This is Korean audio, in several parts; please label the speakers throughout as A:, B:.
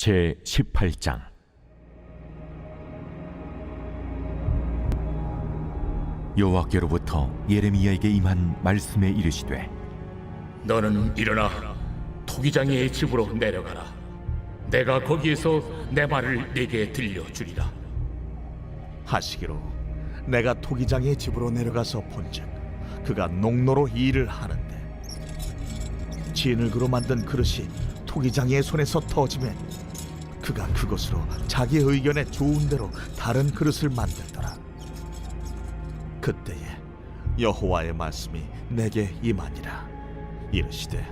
A: 제 18장. 여호와께로부터 예레미야에게 임한 말씀에 이르시되,
B: 너는 일어나 토기장이의 집으로 내려가라. 내가 거기에서 내 말을 네게 들려주리라.
C: 하시기로 내가 토기장의 집으로 내려가서 본즉 그가 농로로 일을 하는데, 진흙으로 만든 그릇이 토기장의 손에서 터지매 그가 그것으로 자기 의견에 좋은 대로 다른 그릇을 만들더라. 그때에 여호와의 말씀이 내게 임하니라. 이르시되,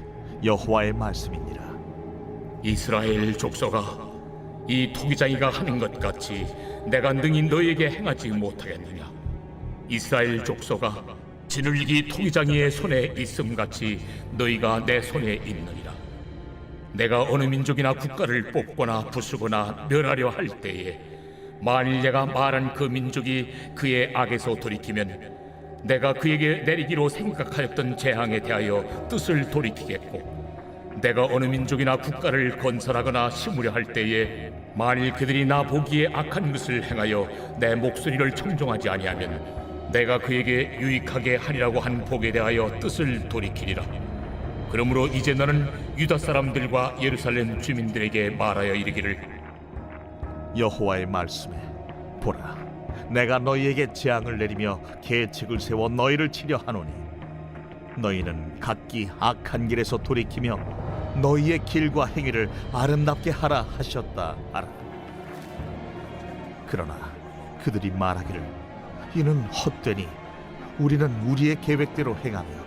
C: 여호와의 말씀이니라.
B: 이스라엘 족속아, 이 토기장이가 하는 것 같이 내가 능히 너에게 행하지 못하겠느냐? 이스라엘 족속아, 진흙이 토기장이의 손에 있음같이 너희가 내 손에 있느니라. 내가 어느 민족이나 국가를 뽑거나 부수거나 멸하려 할 때에 만일 내가 말한 그 민족이 그의 악에서 돌이키면 내가 그에게 내리기로 생각하였던 재앙에 대하여 뜻을 돌이키겠고, 내가 어느 민족이나 국가를 건설하거나 심으려 할 때에 만일 그들이 나 보기에 악한 것을 행하여 내 목소리를 청종하지 아니하면 내가 그에게 유익하게 하리라고 한 복에 대하여 뜻을 돌이키리라. 그러므로 이제 너는 유다 사람들과 예루살렘 주민들에게 말하여 이르기를,
C: 여호와의 말씀에, 보라, 내가 너희에게 재앙을 내리며 계책을 세워 너희를 치려 하노니 너희는 각기 악한 길에서 돌이키며 너희의 길과 행위를 아름답게 하라 하셨다 하라. 그러나 그들이 말하기를, 이는 헛되니 우리는 우리의 계획대로 행하며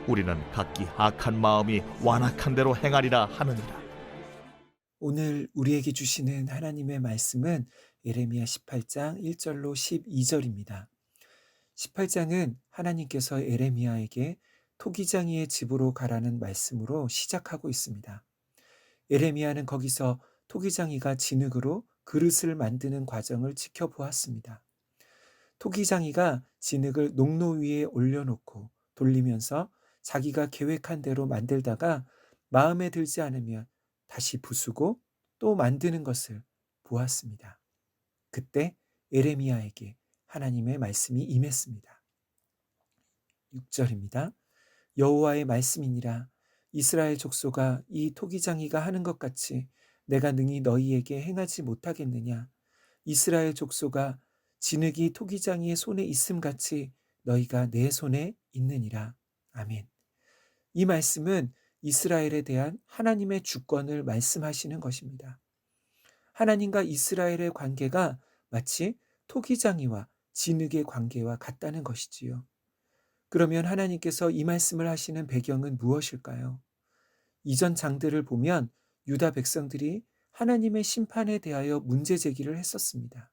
C: 우리는 각기 악한 마음이 완악한 대로 행하리라 하느니라.
D: 오늘 우리에게 주시는 하나님의 말씀은 예레미야 18장 1절로 12절입니다. 18장은 하나님께서 예레미야에게 토기장이의 집으로 가라는 말씀으로 시작하고 있습니다. 예레미야는 거기서 토기장이가 진흙으로 그릇을 만드는 과정을 지켜보았습니다. 토기장이가 진흙을 농로 위에 올려놓고 돌리면서 자기가 계획한 대로 만들다가 마음에 들지 않으면 다시 부수고 또 만드는 것을 보았습니다. 그때 예레미야에게 하나님의 말씀이 임했습니다. 6절입니다. 여호와의 말씀이니라. 이스라엘 족속아, 이 토기장이가 하는 것 같이 내가 능히 너희에게 행하지 못하겠느냐? 이스라엘 족속아, 진흙이 토기장이의 손에 있음같이 너희가 내 손에 있느니라. 아멘. 이 말씀은 이스라엘에 대한 하나님의 주권을 말씀하시는 것입니다. 하나님과 이스라엘의 관계가 마치 토기장이와 진흙의 관계와 같다는 것이지요. 그러면 하나님께서 이 말씀을 하시는 배경은 무엇일까요? 이전 장들을 보면 유다 백성들이 하나님의 심판에 대하여 문제 제기를 했었습니다.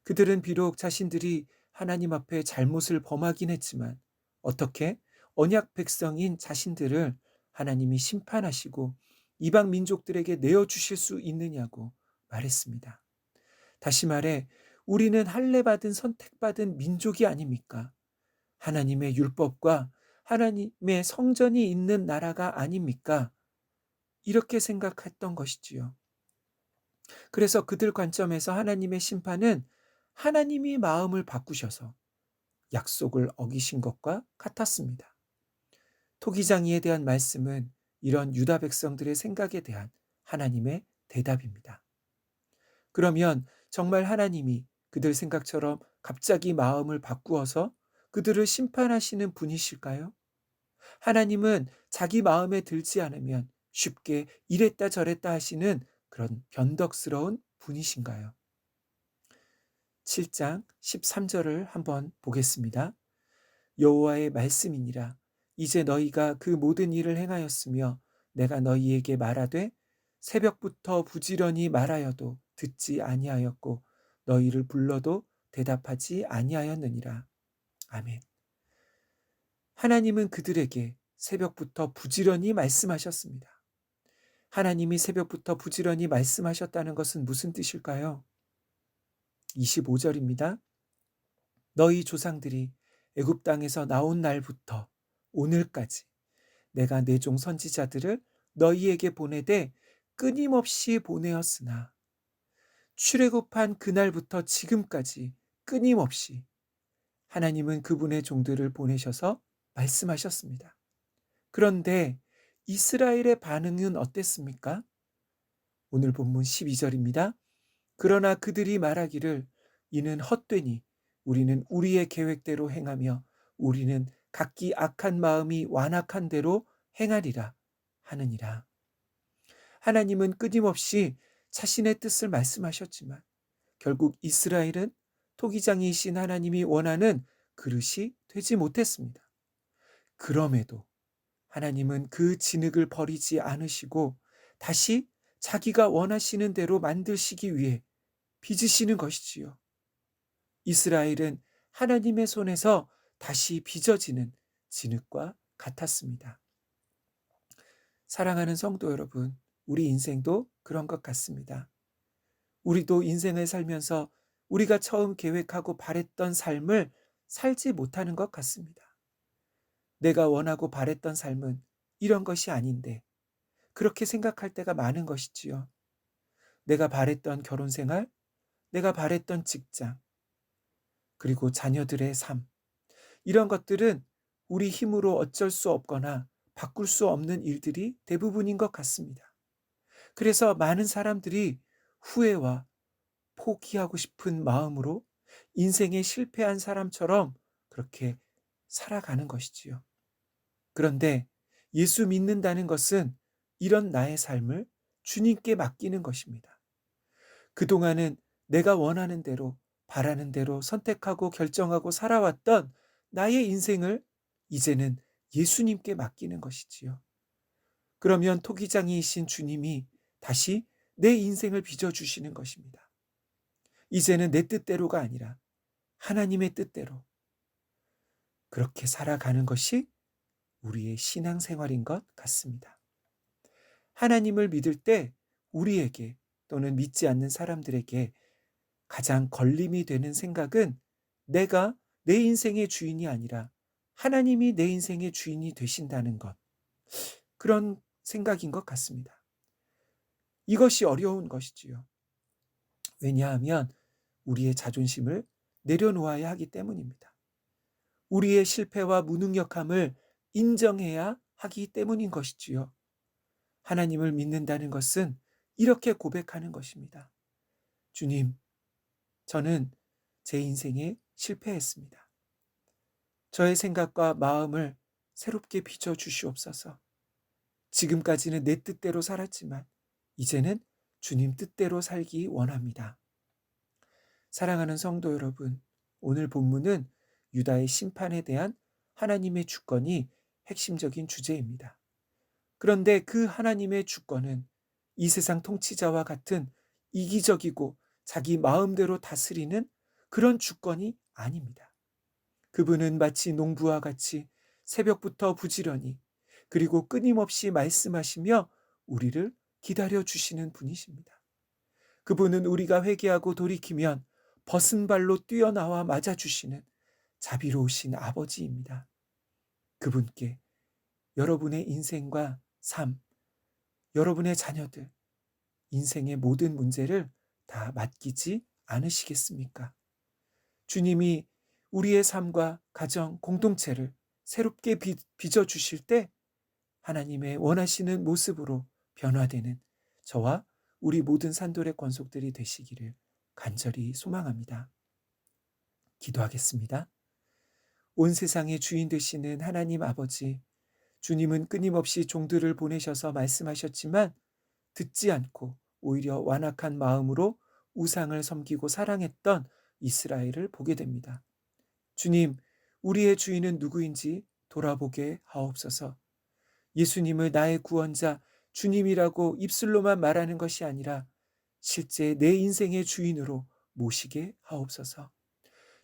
D: 그들은 비록 자신들이 하나님 앞에 잘못을 범하긴 했지만 어떻게 언약 백성인 자신들을 하나님이 심판하시고 이방 민족들에게 내어주실 수 있느냐고 말했습니다. 다시 말해, 우리는 할례받은 선택받은 민족이 아닙니까? 하나님의 율법과 하나님의 성전이 있는 나라가 아닙니까? 이렇게 생각했던 것이지요. 그래서 그들 관점에서 하나님의 심판은 하나님이 마음을 바꾸셔서 약속을 어기신 것과 같았습니다. 토기장이에 대한 말씀은 이런 유다 백성들의 생각에 대한 하나님의 대답입니다. 그러면 정말 하나님이 그들 생각처럼 갑자기 마음을 바꾸어서 그들을 심판하시는 분이실까요? 하나님은 자기 마음에 들지 않으면 쉽게 이랬다 저랬다 하시는 그런 변덕스러운 분이신가요? 7장 13절을 한번 보겠습니다. 여호와의 말씀이니라. 이제 너희가 그 모든 일을 행하였으며 내가 너희에게 말하되 새벽부터 부지런히 말하여도 듣지 아니하였고 너희를 불러도 대답하지 아니하였느니라. 아멘. 하나님은 그들에게 새벽부터 부지런히 말씀하셨습니다. 하나님이 새벽부터 부지런히 말씀하셨다는 것은 무슨 뜻일까요? 25절입니다. 너희 조상들이 애굽 땅에서 나온 날부터 오늘까지 내가 내 종 선지자들을 너희에게 보내되 끊임없이 보내었으나 출애굽한 그날부터 지금까지 끊임없이 하나님은 그분의 종들을 보내셔서 말씀하셨습니다. 그런데 이스라엘의 반응은 어땠습니까? 오늘 본문 12절입니다. 그러나 그들이 말하기를 이는 헛되니 우리는 우리의 계획대로 행하며 우리는 각기 악한 마음이 완악한 대로 행하리라 하느니라. 하나님은 끊임없이 자신의 뜻을 말씀하셨지만 결국 이스라엘은 토기장이신 하나님이 원하는 그릇이 되지 못했습니다. 그럼에도 하나님은 그 진흙을 버리지 않으시고 다시 자기가 원하시는 대로 만드시기 위해 빚으시는 것이지요. 이스라엘은 하나님의 손에서 다시 빚어지는 진흙과 같았습니다. 사랑하는 성도 여러분, 우리 인생도 그런 것 같습니다. 우리도 인생을 살면서 우리가 처음 계획하고 바랬던 삶을 살지 못하는 것 같습니다. 내가 원하고 바랬던 삶은 이런 것이 아닌데 그렇게 생각할 때가 많은 것이지요. 내가 바랬던 결혼 생활, 내가 바랬던 직장, 그리고 자녀들의 삶, 이런 것들은 우리 힘으로 어쩔 수 없거나 바꿀 수 없는 일들이 대부분인 것 같습니다. 그래서 많은 사람들이 후회와 포기하고 싶은 마음으로 인생에 실패한 사람처럼 그렇게 살아가는 것이지요. 그런데 예수 믿는다는 것은 이런 나의 삶을 주님께 맡기는 것입니다. 그동안은 내가 원하는 대로, 바라는 대로 선택하고 결정하고 살아왔던 나의 인생을 이제는 예수님께 맡기는 것이지요. 그러면 토기장이이신 주님이 다시 내 인생을 빚어주시는 것입니다. 이제는 내 뜻대로가 아니라 하나님의 뜻대로 그렇게 살아가는 것이 우리의 신앙생활인 것 같습니다. 하나님을 믿을 때 우리에게 또는 믿지 않는 사람들에게 가장 걸림이 되는 생각은 내가 내 인생의 주인이 아니라 하나님이 내 인생의 주인이 되신다는 것. 그런 생각인 것 같습니다. 이것이 어려운 것이지요. 왜냐하면 우리의 자존심을 내려놓아야 하기 때문입니다. 우리의 실패와 무능력함을 인정해야 하기 때문인 것이지요. 하나님을 믿는다는 것은 이렇게 고백하는 것입니다. 주님, 저는 제 인생에 실패했습니다. 저의 생각과 마음을 새롭게 빚어주시옵소서. 지금까지는 내 뜻대로 살았지만 이제는 주님 뜻대로 살기 원합니다. 사랑하는 성도 여러분, 오늘 본문은 유다의 심판에 대한 하나님의 주권이 핵심적인 주제입니다. 그런데 그 하나님의 주권은 이 세상 통치자와 같은 이기적이고 자기 마음대로 다스리는 그런 주권이 아닙니다. 그분은 마치 농부와 같이 새벽부터 부지런히 그리고 끊임없이 말씀하시며 우리를 기다려 주시는 분이십니다. 그분은 우리가 회개하고 돌이키면 벗은 발로 뛰어나와 맞아주시는 자비로우신 아버지입니다. 그분께 여러분의 인생과 삶, 여러분의 자녀들, 인생의 모든 문제를 다 맡기지 않으시겠습니까? 주님이 우리의 삶과 가정, 공동체를 새롭게 빚어주실 때 하나님의 원하시는 모습으로 변화되는 저와 우리 모든 산돌의 권속들이 되시기를 간절히 소망합니다. 기도하겠습니다. 온 세상의 주인 되시는 하나님 아버지, 주님은 끊임없이 종들을 보내셔서 말씀하셨지만 듣지 않고 오히려 완악한 마음으로 우상을 섬기고 사랑했던 이스라엘을 보게 됩니다. 주님, 우리의 주인은 누구인지 돌아보게 하옵소서. 예수님을 나의 구원자, 주님이라고 입술로만 말하는 것이 아니라 실제 내 인생의 주인으로 모시게 하옵소서.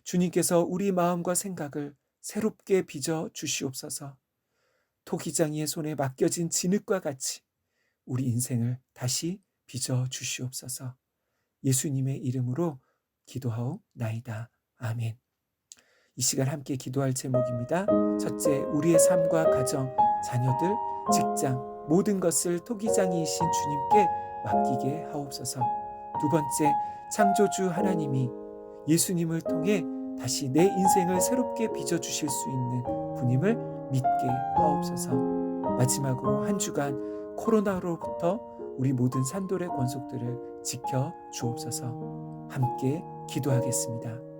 D: 주님께서 우리 마음과 생각을 새롭게 빚어 주시옵소서. 토기장이의 손에 맡겨진 진흙과 같이 우리 인생을 다시 빚어 주시옵소서. 예수님의 이름으로 기도하옵나이다. 아멘. 이 시간 함께 기도할 제목입니다. 첫째, 우리의 삶과 가정, 자녀들, 직장, 모든 것을 토기장이이신 주님께 맡기게 하옵소서. 두 번째, 창조주 하나님이 예수님을 통해 다시 내 인생을 새롭게 빚어주실 수 있는 분임을 믿게 하옵소서. 마지막으로 한 주간 코로나로부터 우리 모든 산돌의 권속들을 지켜 주옵소서. 함께 기도하겠습니다.